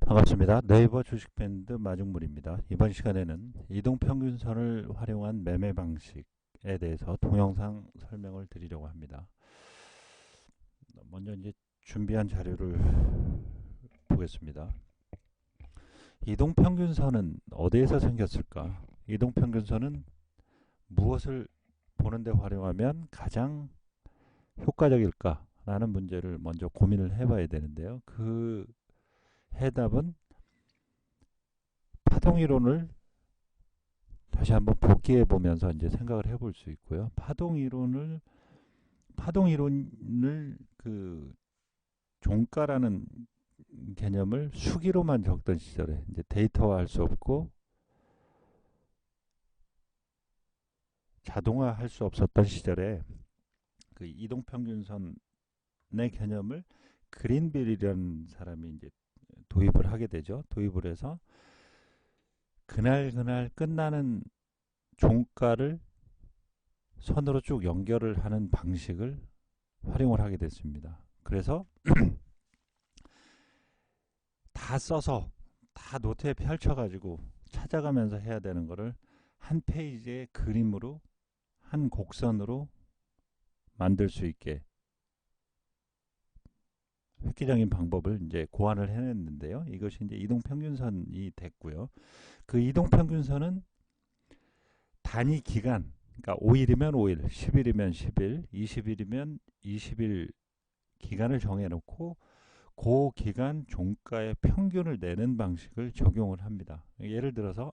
반갑습니다. 네이버 주식밴드 마중물입니다. 이번 시간에는 이동평균선을 활용한 매매 방식에 대해서 동영상 설명을 드리려고 합니다. 먼저 이제 준비한 자료를 보겠습니다. 이동평균선은 어디에서 생겼을까? 이동평균선은 무엇을 보는데 활용하면 가장 효과적일까? 라는 문제를 먼저 고민을 해봐야 되는데요. 그 해답은 파동이론을 다시 한번 복기해 보면서 이제 생각을 해볼 수 있고요. 파동 이론을 그 종가라는 개념을 수기로만 적던 시절에 이제 데이터화할 수 없고 자동화할 수 없었던 시절에 그 이동평균선의 개념을 그린빌이라는 사람이 이제 도입을 하게 되죠. 도입을 해서 그날 끝나는 종가를 선으로 쭉 연결을 하는 방식을 활용을 하게 됐습니다. 그래서 다 써서 다 노트에 펼쳐가지고 찾아가면서 해야 되는 거를 한 페이지의 그림으로 한 곡선으로 만들 수 있게 획기적인 방법을 이제 고안을 해냈는데요. 이것이 이제 이동평균선이 됐고요. 그 이동평균선은 단위 기간, 그러니까 5일이면 5일, 10일이면 10일, 20일이면 20일 기간을 정해놓고 그 기간 종가의 평균을 내는 방식을 적용을 합니다. 예를 들어서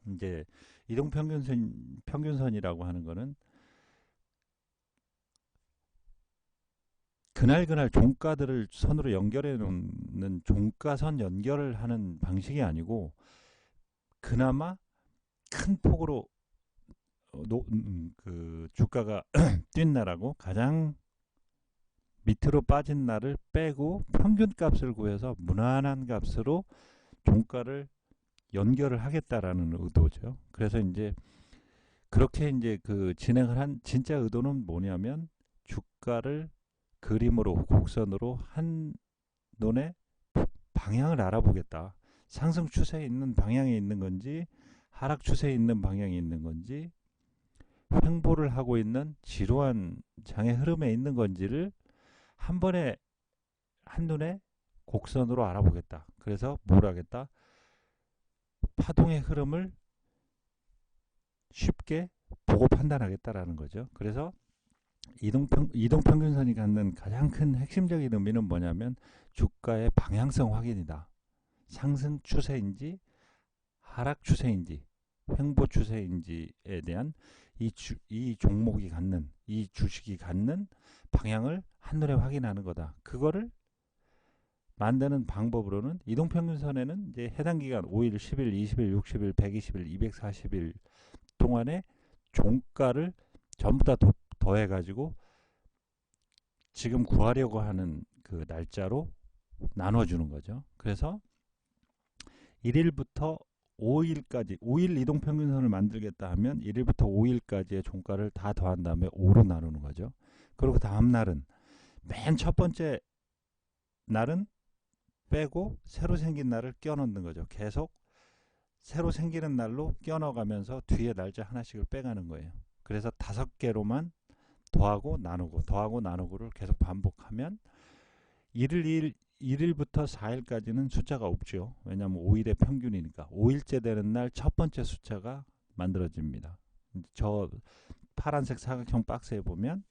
이제 평균선이라고 하는 거는 그날 종가들을 선으로 연결해 놓는 종가선 연결을 하는 방식이 아니고 그나마 큰 폭으로 그 주가가 뛴 날하고 가장 밑으로 빠진 날을 빼고 평균 값을 구해서 무난한 값으로 종가를 연결을 하겠다라는 의도죠. 그래서 이제 그렇게 이제 그 진행을 한 진짜 의도는 뭐냐면 주가를 그림으로 곡선으로 한 눈에 방향을 알아보겠다. 상승 추세에 있는 방향이 있는 건지 하락 추세에 있는 방향이 있는 건지 횡보를 하고 있는 지루한 장의 흐름에 있는 건지를 한 번에 한눈에 곡선으로 알아보겠다. 그래서 뭘 하겠다? 파동의 흐름을 쉽게 보고 판단하겠다라는 거죠. 그래서 이동평균선이 갖는 가장 큰 핵심적인 의미는 뭐냐면 주가의 방향성 확인이다. 상승 추세인지 하락 추세인지 횡보 추세인지에 대한 이 종목이 갖는 이 주식이 갖는 방향을 한눈에 확인하는 거다. 그거를 만드는 방법으로는 이동평균선에는 이제 해당 기간 5일, 10일, 20일, 60일, 120일, 240일 동안의 종가를 전부 다 더해가지고 지금 구하려고 하는 그 날짜로 나눠주는 거죠. 그래서 1일부터 5일까지 5일 이동평균선을 만들겠다 하면 1일부터 5일까지의 종가를 다 더한 다음에 5로 나누는 거죠. 그리고 다음 날은 맨 첫 번째 날은 빼고 새로 생긴 날을 껴넣는 거죠. 계속 새로 생기는 날로 껴넣어가면서 뒤에 날짜 하나씩을 빼가는 거예요. 그래서 5개로만 더하고 나누고 더하고 나누고를 계속 반복하면 1일부터 4일까지는 숫자가 없죠. 왜냐하면 5일의 평균이니까 5일째 되는 날 첫 번째 숫자가 만들어집니다. 저 파란색 사각형 박스에 보면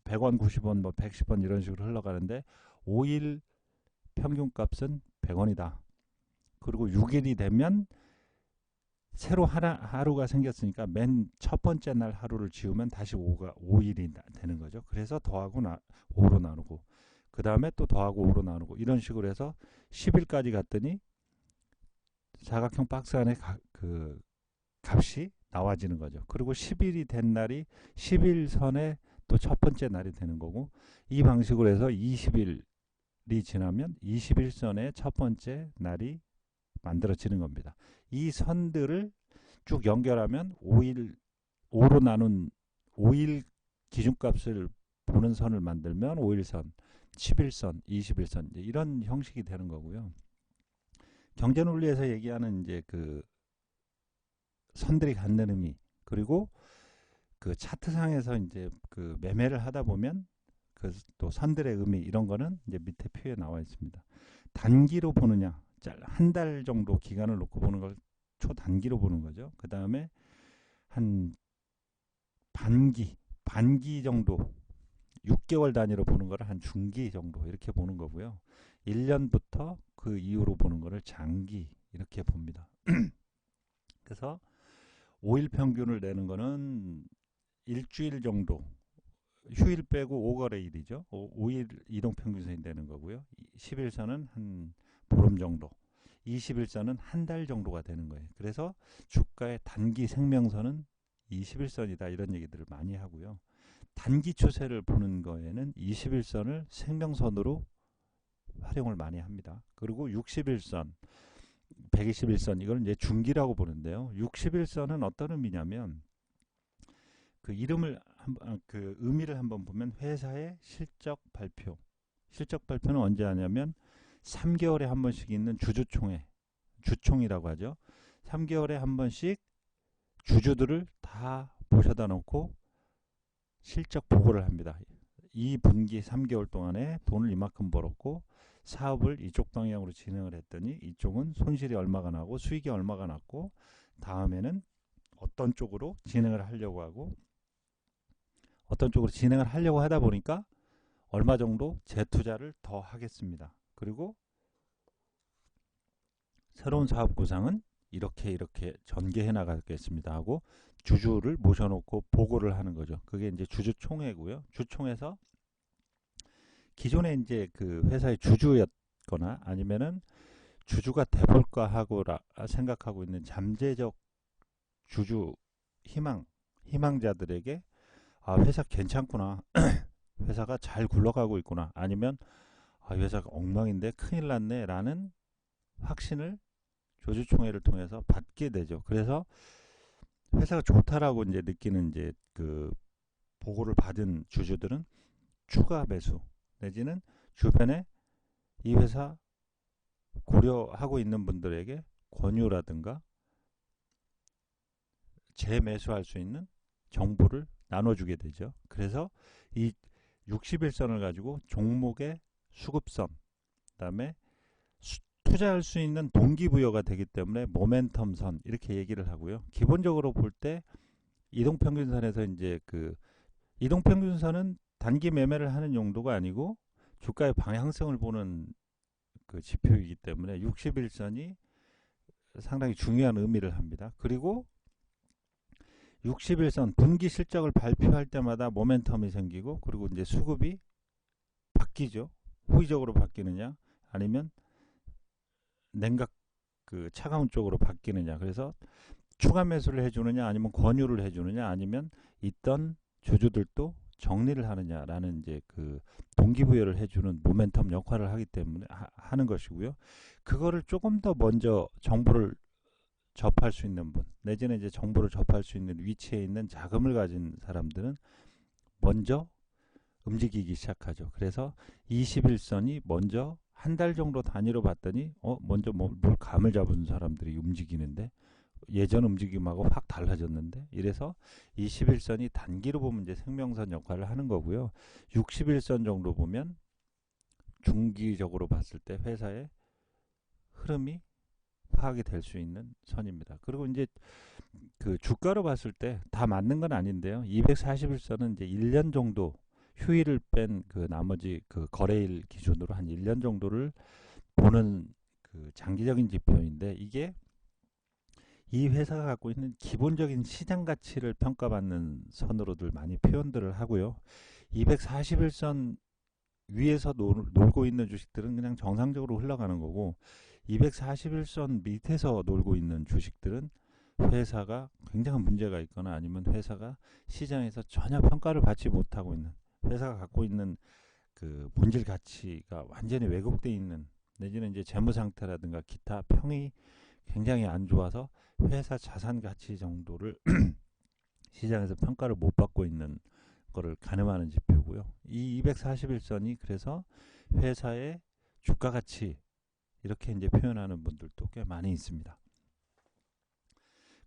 100원, 90원, 뭐 110원 이런 식으로 흘러가는데 5일 평균값은 100원이다. 그리고 6일이 되면 새로 하루가 생겼으니까 맨 첫 번째 날 하루를 지우면 다시 5일이 되는 거죠. 그래서 더하고 5로 나누고 그 다음에 또 더하고 5로 나누고 이런 식으로 해서 10일까지 갔더니 사각형 박스 안에 그 값이 나와지는 거죠. 그리고 10일이 된 날이 10일선에 또 첫 번째 날이 되는 거고 이 방식으로 해서 20일이 지나면 21선의 첫 번째 날이 만들어지는 겁니다. 이 선들을 쭉 연결하면 5로 나눈 5일 기준값을 보는 선을 만들면 5일선, 11선, 21선 이제 이런 형식이 되는 거고요. 경제 논리에서 얘기하는 이제 그 선들이 갖는 의미, 그리고 그 차트상에서 이제 그 매매를 하다 보면 그 또 선들의 의미, 이런 거는 이제 밑에 표에 나와 있습니다. 단기로 보느냐, 한 달 정도 기간을 놓고 보는 걸 초단기로 보는 거죠. 그 다음에 한 반기 정도, 6개월 단위로 보는 거를 한 중기 정도 이렇게 보는 거고요. 1년부터 그 이후로 보는 거를 장기 이렇게 봅니다. 그래서 5일 평균을 내는 거는 일주일 정도, 휴일 빼고 5거래일이죠. 5일 이동평균선이 되는 거고요. 10일선은 한 보름 정도, 20일선은 한 달 정도가 되는 거예요. 그래서 주가의 단기 생명선은 21선이다 이런 얘기들을 많이 하고요. 단기 추세를 보는 거에는 21선을 생명선으로 활용을 많이 합니다. 그리고 61선, 121선 이걸 이제 중기라고 보는데요. 61선은 어떤 의미냐면 그 이름을 그 의미를 한번 보면 회사의 실적 발표. 실적 발표는 언제 하냐면 3개월에 한 번씩 있는 주주총회, 주총이라고 하죠. 3개월에 한 번씩 주주들을 다 모셔다 놓고 실적 보고를 합니다. 이 분기 3개월 동안에 돈을 이만큼 벌었고 사업을 이쪽 방향으로 진행을 했더니 이쪽은 손실이 얼마가 나고 수익이 얼마가 났고 다음에는 어떤 쪽으로 진행을 하려고 하고 어떤 쪽으로 진행을 하려고 하다 보니까 얼마 정도 재투자를 더 하겠습니다. 그리고 새로운 사업 구상은 이렇게 전개해 나가겠습니다 하고 주주를 모셔놓고 보고를 하는 거죠. 그게 이제 주주총회고요. 주총에서 기존에 이제 그 회사의 주주였거나 아니면은 주주가 돼볼까 하고 생각하고 있는 잠재적 주주 희망자들에게 아, 회사 괜찮구나. 회사가 잘 굴러가고 있구나. 아니면 아, 회사가 엉망인데 큰일 났네 라는 확신을 주주총회를 통해서 받게 되죠. 그래서 회사가 좋다라고 이제 느끼는 이제 그 보고를 받은 주주들은 추가 매수 내지는 주변에 이 회사 고려하고 있는 분들에게 권유라든가 재매수할 수 있는 정보를 나눠주게 되죠. 그래서 이 61선을 가지고 종목의 수급선, 그다음에 투자할 수 있는 동기부여가 되기 때문에 모멘텀선 이렇게 얘기를 하고요. 기본적으로 볼 때 이동평균선에서 이제 그 이동평균선은 단기 매매를 하는 용도가 아니고 주가의 방향성을 보는 그 지표이기 때문에 61선이 상당히 중요한 의미를 합니다. 그리고 61선 분기 실적을 발표할 때마다 모멘텀이 생기고 그리고 이제 수급이 바뀌죠. 호의적으로 바뀌느냐 아니면 냉각 그 차가운 쪽으로 바뀌느냐. 그래서 추가 매수를 해주느냐 아니면 권유를 해주느냐 아니면 있던 주주들도 정리를 하느냐라는 이제 그 동기부여를 해주는 모멘텀 역할을 하기 때문에 하는 것이고요. 그거를 조금 더 먼저 정보를 접할 수 있는 분 내지는 이제 정보를 접할 수 있는 위치에 있는 자금을 가진 사람들은 먼저 움직이기 시작하죠. 그래서 21선이 먼저 한 달 정도 단위로 봤더니 먼저 뭘 감을 잡은 사람들이 움직이는데 예전 움직임하고 확 달라졌는데 이래서 21선이 단기로 보면 이제 생명선 역할을 하는 거고요. 61선 정도 보면 중기적으로 봤을 때 회사의 흐름이 파악이 될 수 있는 선입니다. 그리고 이제 그 주가로 봤을 때 다 맞는 건 아닌데요. 241선은 이제 1년 정도 휴일을 뺀 그 나머지 그 거래일 기준으로 한 1년 정도를 보는 그 장기적인 지표인데 이게 이 회사가 갖고 있는 기본적인 시장 가치를 평가받는 선으로들 많이 표현들을 하고요. 241선 위에서 놀고 있는 주식들은 그냥 정상적으로 흘러가는 거고 241선 밑에서 놀고 있는 주식들은 회사가 굉장한 문제가 있거나 아니면 회사가 시장에서 전혀 평가를 받지 못하고 있는 회사가 갖고 있는 그 본질 가치가 완전히 왜곡되어 있는 내지는 이제 재무 상태라든가 기타 평이 굉장히 안 좋아서 회사 자산 가치 정도를 시장에서 평가를 못 받고 있는 거를 가늠하는 지표고요. 이 241선이 그래서 회사의 주가 가치 이렇게 이제 표현하는 분들도 꽤 많이 있습니다.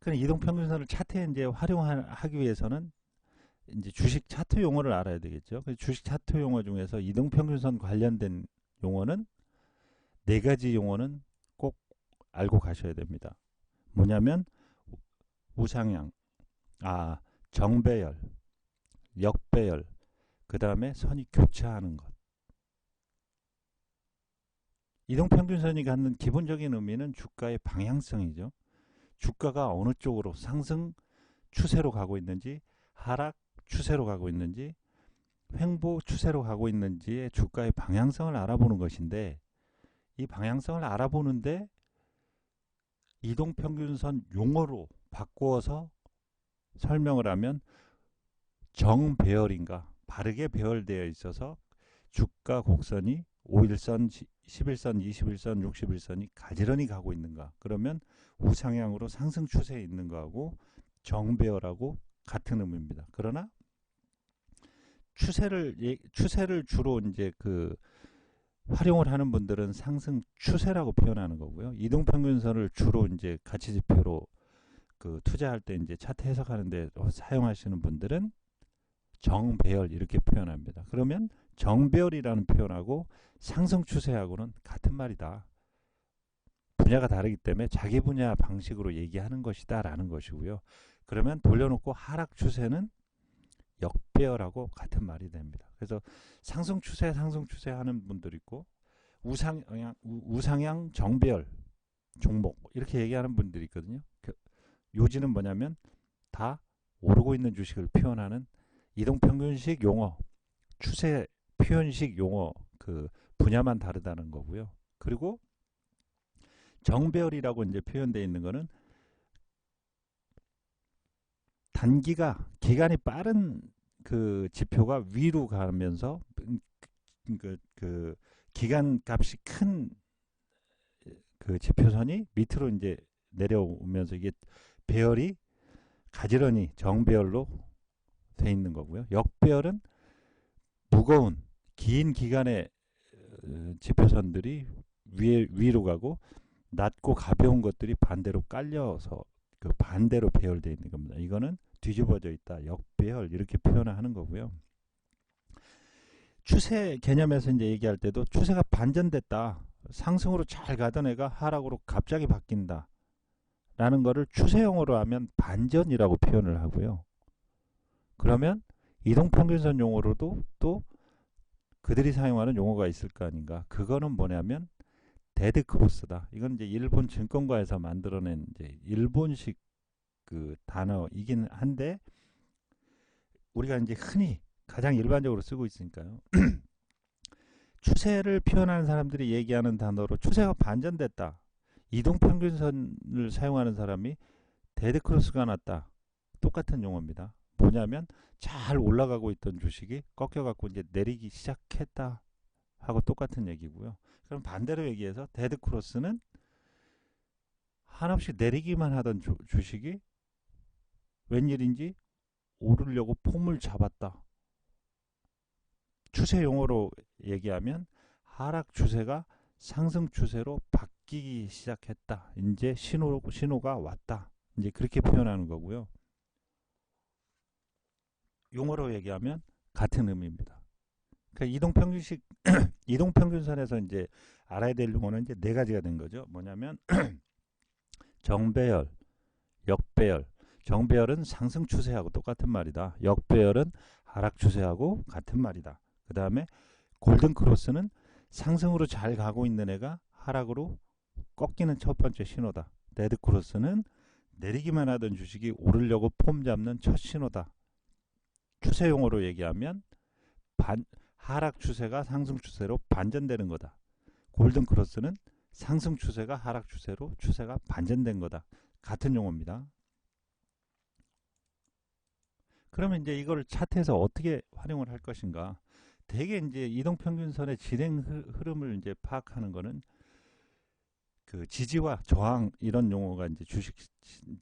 그럼 이동평균선을 차트에 이제 활용하기 위해서는 이제 주식 차트 용어를 알아야 되겠죠. 주식 차트 용어 중에서 이동평균선 관련된 용어는 네 가지 용어는 꼭 알고 가셔야 됩니다. 뭐냐면 우상향, 정배열, 역배열, 그 다음에 선이 교차하는 것. 이동평균선이 갖는 기본적인 의미는 주가의 방향성이죠. 주가가 어느 쪽으로 상승 추세로 가고 있는지, 하락 추세로 가고 있는지, 횡보 추세로 가고 있는지의 주가의 방향성을 알아보는 것인데, 이 방향성을 알아보는데 이동평균선 용어로 바꾸어서 설명을 하면 정배열인가, 바르게 배열되어 있어서 주가 곡선이 5일선, 11선, 21선, 61선이 가지런히 가고 있는가, 그러면 우상향으로 상승 추세에 있는 거하고 정배열하고 같은 의미입니다. 그러나 추세를 주로 이제 활용을 하는 분들은 상승 추세라고 표현하는 거고요. 이동평균선을 주로 이제 가치 지표로 투자할 때 이제 차트 해석하는데 사용하시는 분들은 정배열 이렇게 표현합니다. 그러면 정배열이라는 표현하고 상승 추세하고는 같은 말이다. 분야가 다르기 때문에 자기 분야 방식으로 얘기하는 것이다 라는 것이고요. 그러면 돌려놓고 하락 추세는 역배열하고 같은 말이 됩니다. 그래서 상승 추세 하는 분들 있고 우상향 정배열 종목 이렇게 얘기하는 분들이 있거든요. 요지는 뭐냐면 다 오르고 있는 주식을 표현하는 이동평균식 용어, 추세 표현식 용어 분야만 다르다는 거고요. 그리고 정배열이라고 이제 표현되어 있는 거는 기간이 빠른 지표가 위로 가면서 기간 값이 큰 지표선이 밑으로 이제 내려오면서 이게 배열이 가지런히 정배열로 돼 있는 거고요. 역배열은 무거운 긴 기간의 지표선들이 위로 가고 낮고 가벼운 것들이 반대로 깔려서 반대로 배열되어 있는 겁니다. 이거는 뒤집어져 있다, 역배열 이렇게 표현을 하는 거고요. 추세 개념에서 이제 얘기할 때도 추세가 반전됐다, 상승으로 잘 가던 애가 하락으로 갑자기 바뀐다 라는 거를 추세용어로 하면 반전이라고 표현을 하고요. 그러면 이동평균선 용어로도 또 그들이 사용하는 용어가 있을 거 아닌가. 그거는 뭐냐면 데드 크로스다. 이건 이제 일본 증권가에서 만들어낸 이제 일본식 단어이긴 한데 우리가 이제 흔히 가장 일반적으로 쓰고 있으니까요. 추세를 표현하는 사람들이 얘기하는 단어로 추세가 반전됐다, 이동평균선을 사용하는 사람이 데드 크로스가 났다, 똑같은 용어입니다. 뭐냐면 잘 올라가고 있던 주식이 꺾여갖고 이제 내리기 시작했다 하고 똑같은 얘기고요. 그럼 반대로 얘기해서 데드 크로스는 한없이 내리기만 하던 주식이 웬일인지 오르려고 폼을 잡았다. 추세 용어로 얘기하면 하락 추세가 상승 추세로 바뀌기 시작했다. 이제 신호가 왔다. 이제 그렇게 표현하는 거고요. 용어로 얘기하면 같은 의미입니다. 그러니까 이동평균선에서 이제 알아야 될 용어는 이제 네 가지가 된 거죠. 뭐냐면 정배열, 역배열. 정배열은 상승 추세하고 똑같은 말이다. 역배열은 하락 추세하고 같은 말이다. 그 다음에 골든 크로스는 상승으로 잘 가고 있는 애가 하락으로 꺾이는 첫 번째 신호다. 데드 크로스는 내리기만 하던 주식이 오르려고 폼 잡는 첫 신호다. 추세 용어로 얘기하면 하락 추세가 상승 추세로 반전되는 거다. 골든 크로스는 상승 추세가 하락 추세로 추세가 반전된 거다. 같은 용어입니다. 그러면 이제 이걸 차트에서 어떻게 활용을 할 것인가? 대개 이제 이동평균선의 진행 흐름을 이제 파악하는 거는 지지와 저항 이런 용어가 이제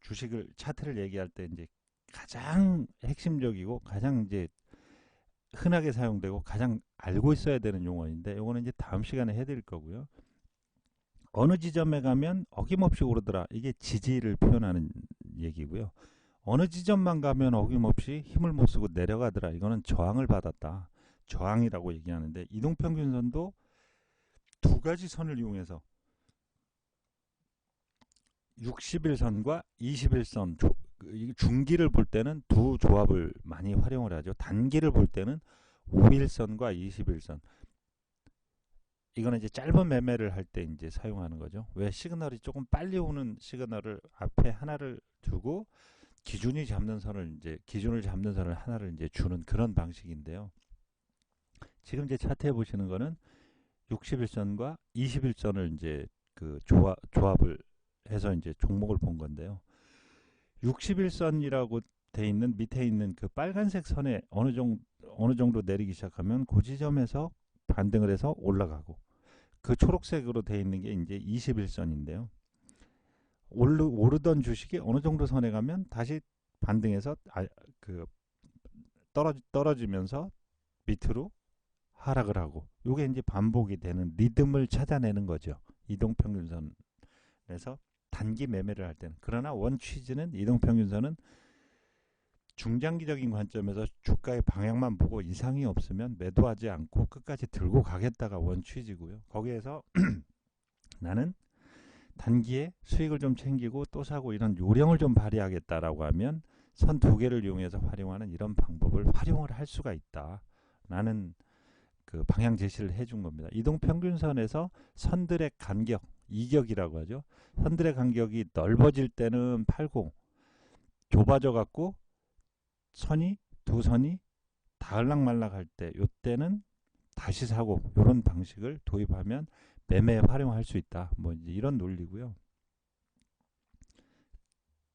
주식을 차트를 얘기할 때 이제 가장 핵심적이고 가장 이제 흔하게 사용되고 가장 알고 있어야 되는 용어인데 요거는 이제 다음 시간에 해드릴 거고요. 어느 지점에 가면 어김없이 오르더라. 이게 지지를 표현하는 얘기고요. 어느 지점만 가면 어김없이 힘을 못 쓰고 내려가더라. 이거는 저항을 받았다. 저항이라고 얘기하는데 이동평균선도 두 가지 선을 이용해서 60일선과 21선 중기를 볼 때는 두 조합을 많이 활용을 하죠. 단기를 볼 때는 5일선과 21선. 이거는 이제 짧은 매매를 할 때 이제 사용하는 거죠. 왜 시그널이 조금 빨리 오는 시그널을 앞에 하나를 두고 기준을 잡는 선을 하나를 이제 주는 그런 방식인데요. 지금 이제 차트에 보시는 거는 60일선과 21선을 이제 그 조합을 해서 이제 종목을 본 건데요. 61선이라고 돼 있는 밑에 있는 그 빨간색 선에 어느 정도 내리기 시작하면 그 지점에서 반등을 해서 올라가고 그 초록색으로 돼 있는 게 이제 21선인데요. 오르던 주식이 어느 정도 선에 가면 다시 반등해서 그 떨어지면서 밑으로 하락을 하고 이게 이제 반복이 되는 리듬을 찾아내는 거죠. 이동평균선에서 단기 매매를 할 때는. 그러나 원 취지는 이동평균선은 중장기적인 관점에서 주가의 방향만 보고 이상이 없으면 매도하지 않고 끝까지 들고 가겠다가 원 취지고요. 거기에서 나는 단기에 수익을 좀 챙기고 또 사고 이런 요령을 좀 발휘하겠다라고 하면 선 두 개를 이용해서 활용하는 이런 방법을 활용을 할 수가 있다. 라는 그 방향 제시를 해준 겁니다. 이동평균선에서 선들의 간격, 이격이라고 하죠. 선들의 간격이 넓어질 때는 팔고 좁아져 갖고 두 선이 다을락말락할 때 요때는 다시 사고 이런 방식을 도입하면 매매에 활용할 수 있다. 뭐 이제 이런 논리고요.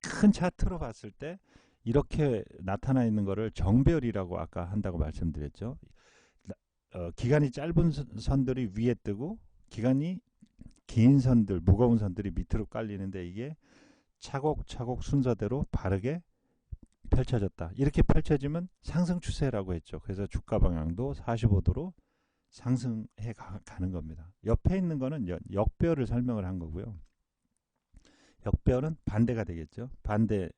큰 차트로 봤을 때 이렇게 나타나 있는 거를 정배열이라고 아까 한다고 말씀드렸죠. 기간이 짧은 선들이 위에 뜨고 기간이 긴 선들, 무거운 선들이 밑으로 깔리는데 이게 차곡차곡 순서대로 바르게 펼쳐졌다. 이렇게 펼쳐지면 상승 추세라고 했죠. 그래서 주가 방향도 45도로 상승해 가는 겁니다. 옆에 있는 거는 역배열을 설명을 한 거고요. 역배열은 반대가 되겠죠. 반대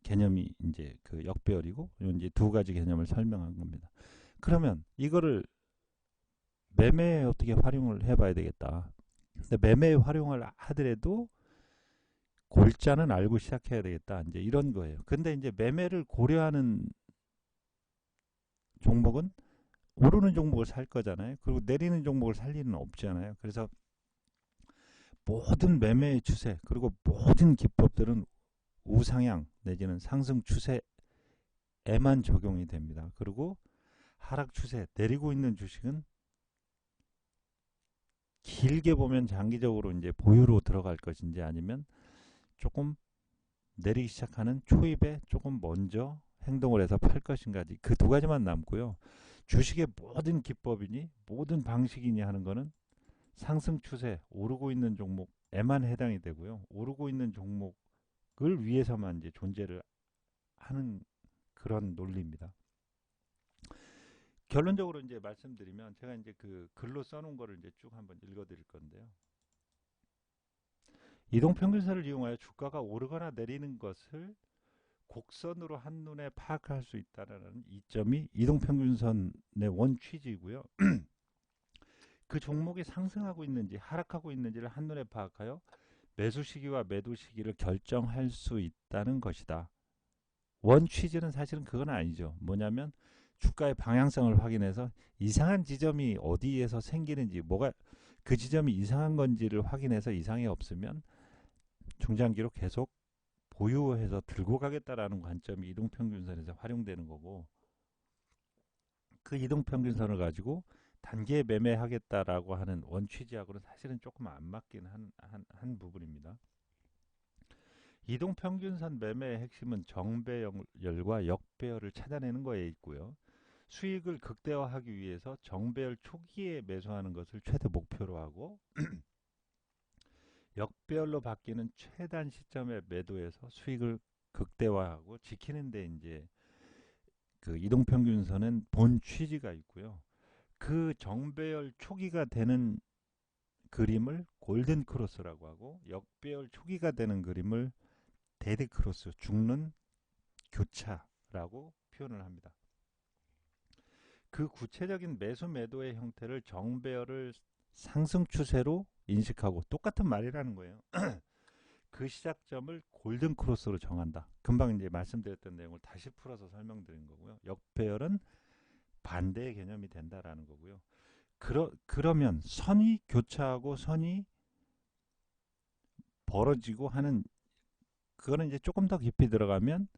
개념이 이제 그 역배열이고 이제 두 가지 개념을 설명한 겁니다. 그러면 이거를 매매에 어떻게 활용을 해봐야 되겠다. 근데 매매에 활용을 하더라도 골자는 알고 시작해야 되겠다. 이제 이런 거예요. 근데 이제 매매를 고려하는 종목은 오르는 종목을 살 거잖아요. 그리고 내리는 종목을 살 일은 없잖아요. 그래서 모든 매매의 추세 그리고 모든 기법들은 우상향 내지는 상승 추세에만 적용이 됩니다. 그리고 하락 추세 내리고 있는 주식은 길게 보면 장기적으로 이제 보유로 들어갈 것인지 아니면 조금 내리기 시작하는 초입에 조금 먼저 행동을 해서 팔 것인가 그 두 가지만 남고요. 주식의 모든 기법이니 모든 방식이니 하는 거는 상승 추세 오르고 있는 종목에만 해당이 되고요. 오르고 있는 종목을 위해서만 이제 존재를 하는 그런 논리입니다. 결론적으로 이제 말씀드리면 제가 이제 그 글로 써놓은 거를 이제 쭉 한번 읽어드릴 건데요. 이동평균선을 이용하여 주가가 오르거나 내리는 것을 곡선으로 한눈에 파악할 수 있다는 이점이 이동평균선의 원 취지이고요. 그 종목이 상승하고 있는지 하락하고 있는지를 한눈에 파악하여 매수 시기와 매도 시기를 결정할 수 있다는 것이다. 원 취지는 사실은 그건 아니죠. 뭐냐면 주가의 방향성을 확인해서 이상한 지점이 어디에서 생기는지 뭐가 그 지점이 이상한 건지를 확인해서 이상이 없으면 중장기로 계속 보유해서 들고 가겠다라는 관점이 이동평균선에서 활용되는 거고 그 이동평균선을 가지고 단기에 매매하겠다라고 하는 원취지하고는 사실은 조금 안 맞긴 한 부분입니다. 이동평균선 매매의 핵심은 정배열과 역배열을 찾아내는 거에 있고요. 수익을 극대화하기 위해서 정배열 초기에 매수하는 것을 최대 목표로 하고 역배열로 바뀌는 최단 시점에 매도해서 수익을 극대화하고 지키는 데 이제 그 이동평균선은 본 취지가 있고요. 그 정배열 초기가 되는 그림을 골든 크로스라고 하고 역배열 초기가 되는 그림을 데드 크로스, 죽는 교차라고 표현을 합니다. 그 구체적인 매수 매도의 형태를 정배열을 상승 추세로 인식하고 똑같은 말이라는 거예요. 그 시작점을 골든 크로스로 정한다. 금방 이제 말씀드렸던 내용을 다시 풀어서 설명드린 거고요. 역배열은 반대의 개념이 된다라는 거고요. 그러면 선이 교차하고 선이 벌어지고 하는 그거는 이제 조금 더 깊이 들어가면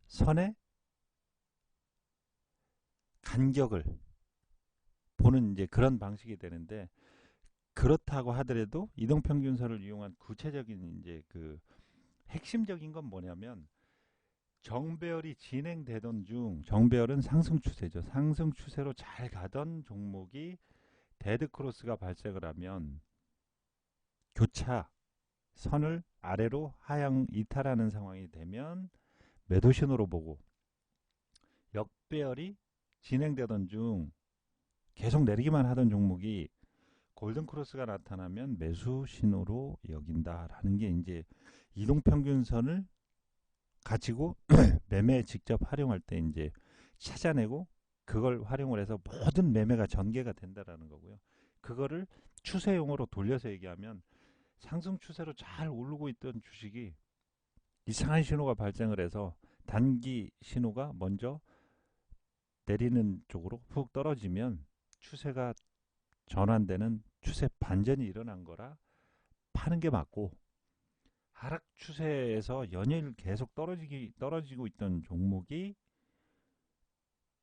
선의 간격을 보는 이제 그런 방식이 되는데, 그렇다고 하더라도 이동평균선을 이용한 구체적인 이제 그 핵심적인 건 뭐냐면, 정배열이 진행되던 중, 정배열은 상승 추세죠. 상승 추세로 잘 가던 종목이 데드 크로스가 발생을 하면 교차 선을 아래로 하향 이탈하는 상황이 되면 매도 신호로 보고, 역배열이 진행되던 중 계속 내리기만 하던 종목이 골든 크로스가 나타나면 매수 신호로 여긴다라는 게 이제 이동평균선을 가지고 매매에 직접 활용할 때 이제 찾아내고 그걸 활용을 해서 모든 매매가 전개가 된다라는 거고요. 그거를 추세용어로 돌려서 얘기하면, 상승 추세로 잘 오르고 있던 주식이 이상한 신호가 발생을 해서 단기 신호가 먼저 내리는 쪽으로 훅 떨어지면 추세가 전환되는 추세 반전이 일어난 거라 파는 게 맞고, 하락 추세에서 연일 계속 떨어지고 있던 종목이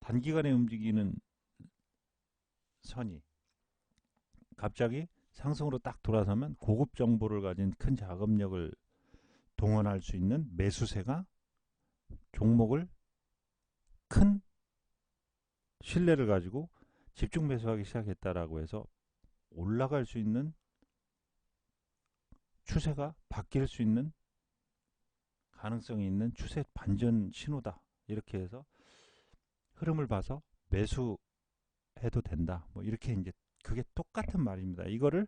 단기간에 움직이는 선이 갑자기 상승으로 딱 돌아서면 고급 정보를 가진 큰 자금력을 동원할 수 있는 매수세가 종목을 큰 신뢰를 가지고 집중 매수하기 시작했다라고 해서 올라갈 수 있는 추세가 바뀔 수 있는 가능성이 있는 추세 반전 신호다. 이렇게 해서 흐름을 봐서 매수해도 된다. 뭐 이렇게 이제 그게 똑같은 말입니다. 이거를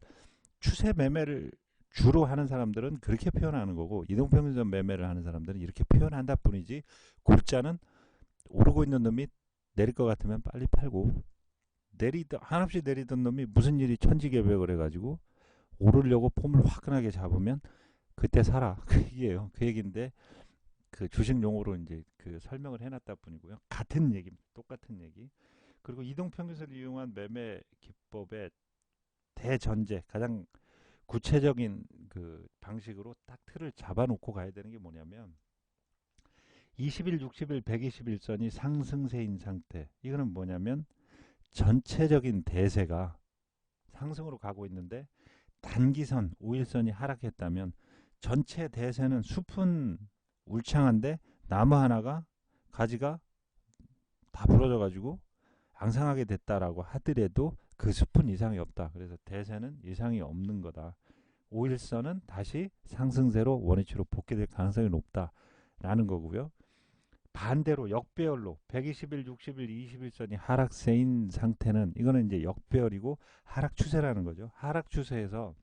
추세 매매를 주로 하는 사람들은 그렇게 표현하는 거고, 이동평균선 매매를 하는 사람들은 이렇게 표현한다 뿐이지, 골자는 오르고 있는 놈이 내릴 것 같으면 빨리 팔고, 한없이 내리던 놈이 무슨 일이 천지개벽을 해가지고 오르려고 폼을 화끈하게 잡으면 그때 사라. 그 얘기예요. 그 얘기인데 그 주식 용어로 이제 그 설명을 해놨다 뿐이고요. 같은 얘기입니다. 똑같은 얘기. 그리고 이동평균선을 이용한 매매 기법의 대전제, 가장 구체적인 그 방식으로 딱 틀을 잡아놓고 가야 되는 게 뭐냐면, 20일, 60일, 120일선이 상승세인 상태. 이거는 뭐냐면 전체적인 대세가 상승으로 가고 있는데 단기선 5일선이 하락했다면 전체 대세는 숲은 울창한데 나무 하나가 가지가 다 부러져 가지고 앙상하게 됐다라고 하더라도 그 숲은 이상이 없다. 그래서 대세는 이상이 없는 거다. 5일선은 다시 상승세로 원위치로 복귀될 가능성이 높다라는 거고요. 반대로 역배열로 120일, 60일, 20일선이 하락세인 상태는, 이거는 이제 역배열이고 하락 추세라는 거죠. 하락 추세에서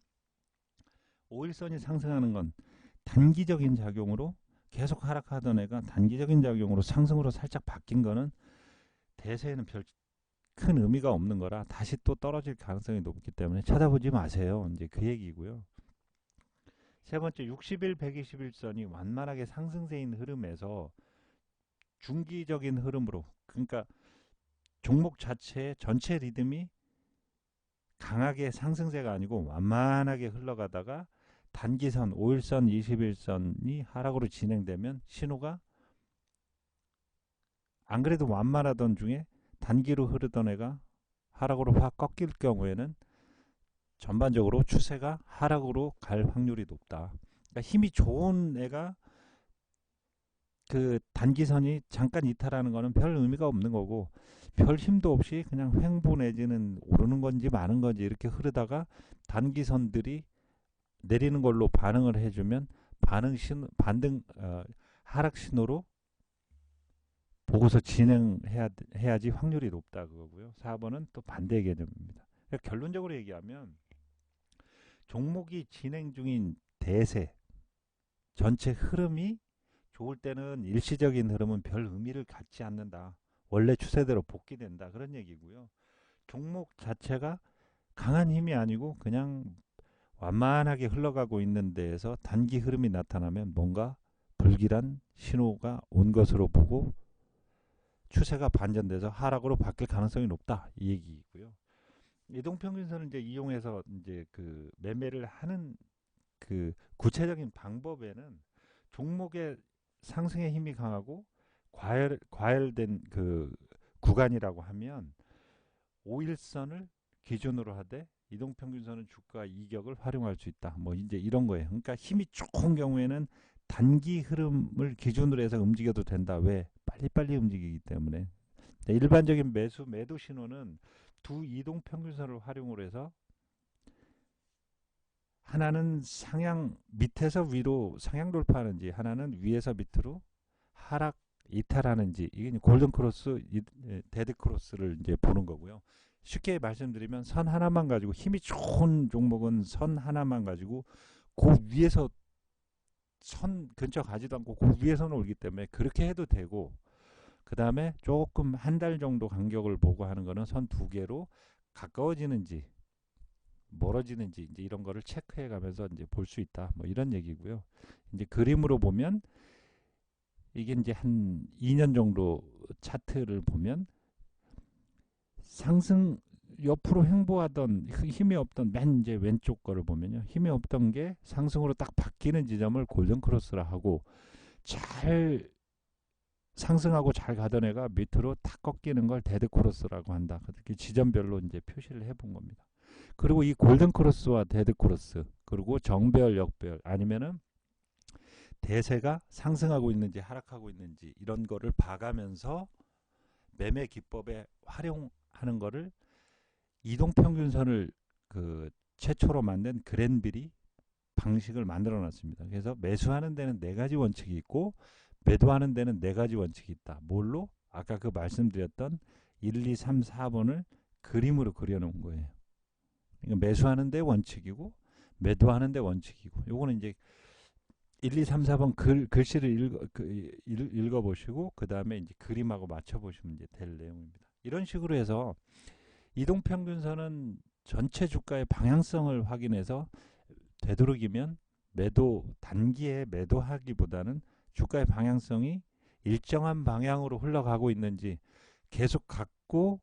5일선이 상승하는 건 단기적인 작용으로 계속 하락하던 애가 단기적인 작용으로 상승으로 살짝 바뀐 거는 대세에는 별 큰 의미가 없는 거라 다시 또 떨어질 가능성이 높기 때문에 찾아보지 마세요. 이제 그 얘기고요. 세 번째, 60일, 120일선이 완만하게 상승세인 흐름에서 중기적인 흐름으로, 그러니까 종목 자체의 전체 리듬이 강하게 상승세가 아니고 완만하게 흘러가다가 단기선 5일선, 20일선이 하락으로 진행되면 신호가 안 그래도 완만하던 중에 단기로 흐르던 애가 하락으로 확 꺾일 경우에는 전반적으로 추세가 하락으로 갈 확률이 높다. 그러니까 힘이 좋은 애가 그 단기선이 잠깐 이탈하는 거는 별 의미가 없는 거고, 별 힘도 없이 그냥 횡보 내지는 오르는 건지 마는 건지 이렇게 흐르다가 단기선들이 내리는 걸로 반응을 해주면 하락 신호로 보고서 진행해야지 확률이 높다 그거고요. 4번은 또 반대 개념입니다. 그러니까 결론적으로 얘기하면 종목이 진행 중인 대세 전체 흐름이 좋을 때는 일시적인 흐름은 별 의미를 갖지 않는다. 원래 추세대로 복귀된다. 그런 얘기고요. 종목 자체가 강한 힘이 아니고 그냥 완만하게 흘러가고 있는 데에서 단기 흐름이 나타나면 뭔가 불길한 신호가 온 것으로 보고 추세가 반전돼서 하락으로 바뀔 가능성이 높다. 이 얘기이고요. 이동평균선을 이제 이용해서 이제 그 매매를 하는 그 구체적인 방법에는 종목의 상승의 힘이 강하고 과열된 그 구간이라고 하면 5일선을 기준으로 하되 이동평균선은 주가 이격을 활용할 수 있다. 뭐 이제 이런 거예요. 그러니까 힘이 좋은 경우에는 단기 흐름을 기준으로 해서 움직여도 된다. 왜? 빨리빨리 움직이기 때문에. 일반적인 매도 신호는 두 이동평균선을 활용을 해서 하나는 상향 밑에서 위로 상향 돌파하는지 하나는 위에서 밑으로 하락 이탈하는지 이게 골든 크로스, 데드 크로스를 이제 보는 거고요. 쉽게 말씀드리면 선 하나만 가지고 힘이 좋은 종목은 선 하나만 가지고 그 위에서 선 근처 가지도 않고 그 위에서는 오기 때문에 그렇게 해도 되고 그 다음에 조금 한 달 정도 간격을 보고 하는 거는 선 두 개로 가까워지는지 멀어지는지 이제 이런 거를 체크해 가면서 이제 볼 수 있다. 뭐 이런 얘기고요. 이제 그림으로 보면 이게 이제 한 2년 정도 차트를 보면 상승 옆으로 횡보하던 힘이 없던 맨 이제 왼쪽 거를 보면요. 힘이 없던 게 상승으로 딱 바뀌는 지점을 골든 크로스라 하고 잘 상승하고 잘 가던 애가 밑으로 탁 꺾이는 걸 데드 크로스라고 한다. 그렇게 지점별로 이제 표시를 해본 겁니다. 그리고 이 골든 크로스와 데드 크로스 그리고 정배열, 역배열 아니면은 대세가 상승하고 있는지 하락하고 있는지 이런 거를 봐가면서 매매 기법에 활용하는 거를 이동평균선을 그 최초로 만든 그랜빌이 방식을 만들어 놨습니다. 그래서 매수하는 데는 네 가지 원칙이 있고 매도하는 데는 네 가지 원칙이 있다. 뭘로? 아까 그 말씀드렸던 1, 2, 3, 4번을 그림으로 그려놓은 거예요. 그러니까 매수하는 데 원칙이고 매도하는 데 원칙이고 요거는 이제 1, 2, 3, 4번 글씨를 읽어보시고 그 다음에 이제 그림하고 맞춰보시면 이제 될 내용입니다. 이런 식으로 해서 이동평균선은 전체 주가의 방향성을 확인해서 되도록이면 단기에 매도하기보다는 주가의 방향성이 일정한 방향으로 흘러가고 있는지 계속 갖고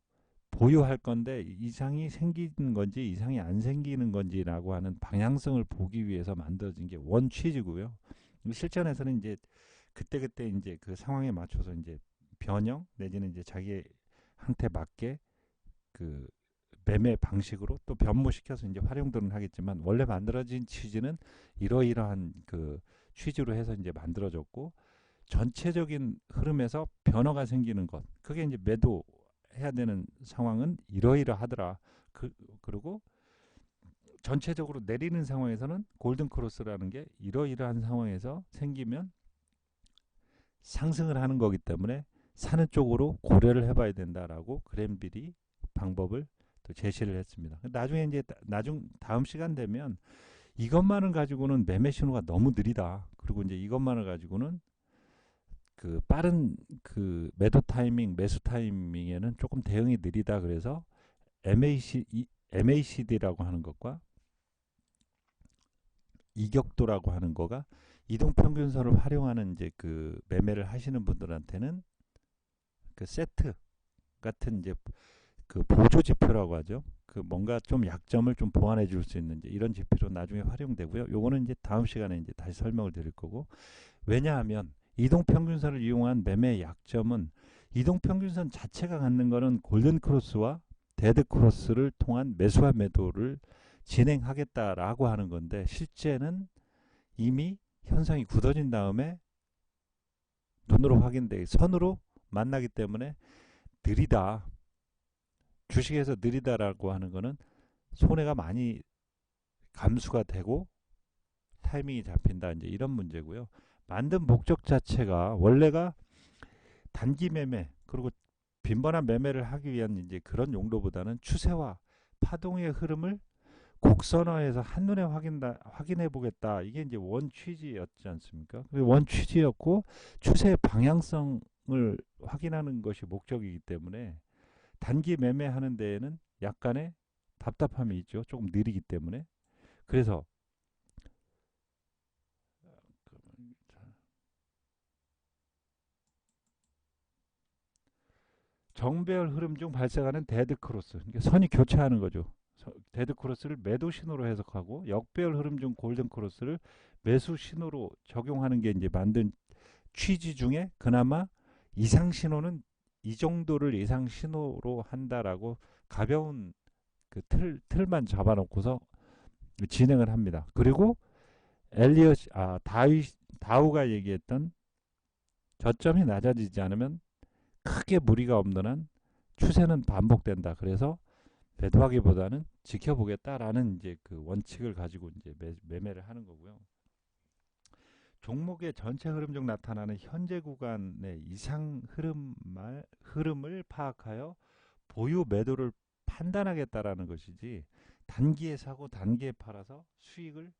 보유할 건데 이상이 생기는 건지 이상이 안 생기는 건지라고 하는 방향성을 보기 위해서 만들어진 게 원 취지고요. 실전에서는 이제 그때그때 이제 그 상황에 맞춰서 이제 변형 내지는 이제 자기한테 맞게 그 매매 방식으로 또 변모시켜서 이제 활용들은 하겠지만 원래 만들어진 취지는 이러이러한 그 취지로 해서 이제 만들어졌고 전체적인 흐름에서 변화가 생기는 것 그게 이제 매도해야 되는 상황은 이러이러하더라. 그리고 전체적으로 내리는 상황에서는 골든 크로스라는 게 이러이러한 상황에서 생기면 상승을 하는 거기 때문에 사는 쪽으로 고려를 해봐야 된다라고 그랜빌이 방법을 또 제시를 했습니다. 나중에 이제 다음 시간 되면 이것만을 가지고는 매매 신호가 너무 느리다. 그리고 이제 이것만을 가지고는 그 빠른 그 매도 타이밍, 매수 타이밍에는 조금 대응이 느리다. 그래서 MACD라고 하는 것과 이격도라고 하는 거가 이동평균선을 활용하는 이제 그 매매를 하시는 분들한테는 그 세트 같은 이제 그 보조 지표라고 하죠. 그 뭔가 좀 약점을 좀 보완해 줄 수 있는 이런 지표로 나중에 활용되고요. 요거는 이제 다음 시간에 이제 다시 설명을 드릴 거고. 왜냐하면 이동평균선을 이용한 매매의 약점은 이동평균선 자체가 갖는 거는 골든 크로스와 데드 크로스를 통한 매수와 매도를 진행하겠다라고 하는 건데 실제는 이미 현상이 굳어진 다음에 눈으로 확인돼 선으로 만나기 때문에 느리다. 주식에서 느리다라고 하는 거는 손해가 많이 감수가 되고 타이밍이 잡힌다 이제 이런 문제고요. 만든 목적 자체가 원래가 단기 매매 그리고 빈번한 매매를 하기 위한 이제 그런 용도보다는 추세와 파동의 흐름을 곡선화해서 한눈에 확인해 보겠다. 이게 이제 원 취지였지 않습니까? 원 취지였고 추세의 방향성을 확인하는 것이 목적이기 때문에 단기 매매하는 데에는 약간의 답답함이 있죠. 조금 느리기 때문에. 그래서 정배열 흐름 중 발생하는 데드 크로스, 그러니까 선이 교차하는 거죠. 데드 크로스를 매도 신호로 해석하고 역배열 흐름 중 골든 크로스를 매수 신호로 적용하는 게 이제 만든 취지 중에 그나마 이상 신호는 이 정도를 이상 신호로 한다라고 가벼운 그 틀만 잡아놓고서 진행을 합니다. 그리고 다우가 얘기했던 저점이 낮아지지 않으면 크게 무리가 없는 한 추세는 반복된다. 그래서 매도하기보다는 지켜보겠다라는 이제 그 원칙을 가지고 이제 매매를 하는 거고요. 종목의 전체 흐름 중 나타나는 현재 구간의 이상 흐름을 파악하여 보유 매도를 판단하겠다라는 것이지 단기에 사고 단기에 팔아서 수익을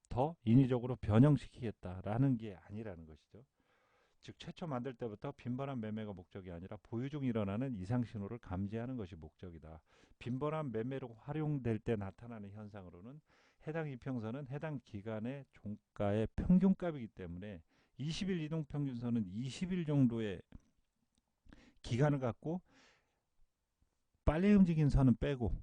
더 인위적으로 변형시키겠다라는 게 아니라는 것이죠. 즉 최초 만들 때부터 빈번한 매매가 목적이 아니라 보유 중 일어나는 이상 신호를 감지하는 것이 목적이다. 빈번한 매매로 활용될 때 나타나는 현상으로는 해당 이평선은 해당 기간의 종가의 평균값이기 때문에 20일 이동평균선은 20일 정도의 기간을 갖고 빨리 움직이는 선은 빼고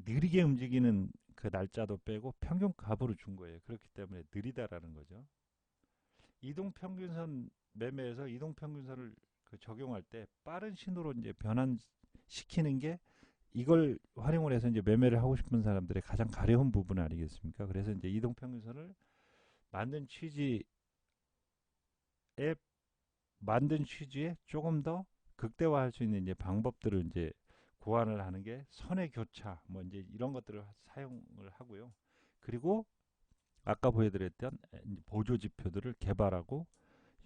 느리게 움직이는 그 날짜도 빼고 평균값으로 준 거예요. 그렇기 때문에 느리다라는 거죠. 이동평균선 매매에서 이동평균선을 그 적용할 때 빠른 신호로 이제 변환시키는 게 이걸 활용을 해서 이제 매매를 하고 싶은 사람들의 가장 가려운 부분 아니겠습니까? 그래서 이제 이동평균선을 만든 취지에 만든 취지에 조금 더 극대화할 수 있는 이제 방법들을 이제 고안을 하는 게 선의 교차 뭐 이제 이런 것들을 사용을 하고요. 그리고 아까 보여드렸던 보조 지표들을 개발하고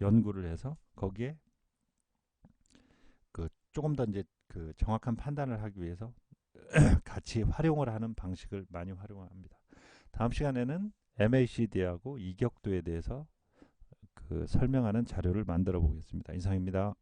연구를 해서 거기에 그 조금 더 이제 그 정확한 판단을 하기 위해서 같이 활용을 하는 방식을 많이 활용합니다. 다음 시간에는 MACD하고 이격도에 대해서 그 설명하는 자료를 만들어 보겠습니다. 이상입니다.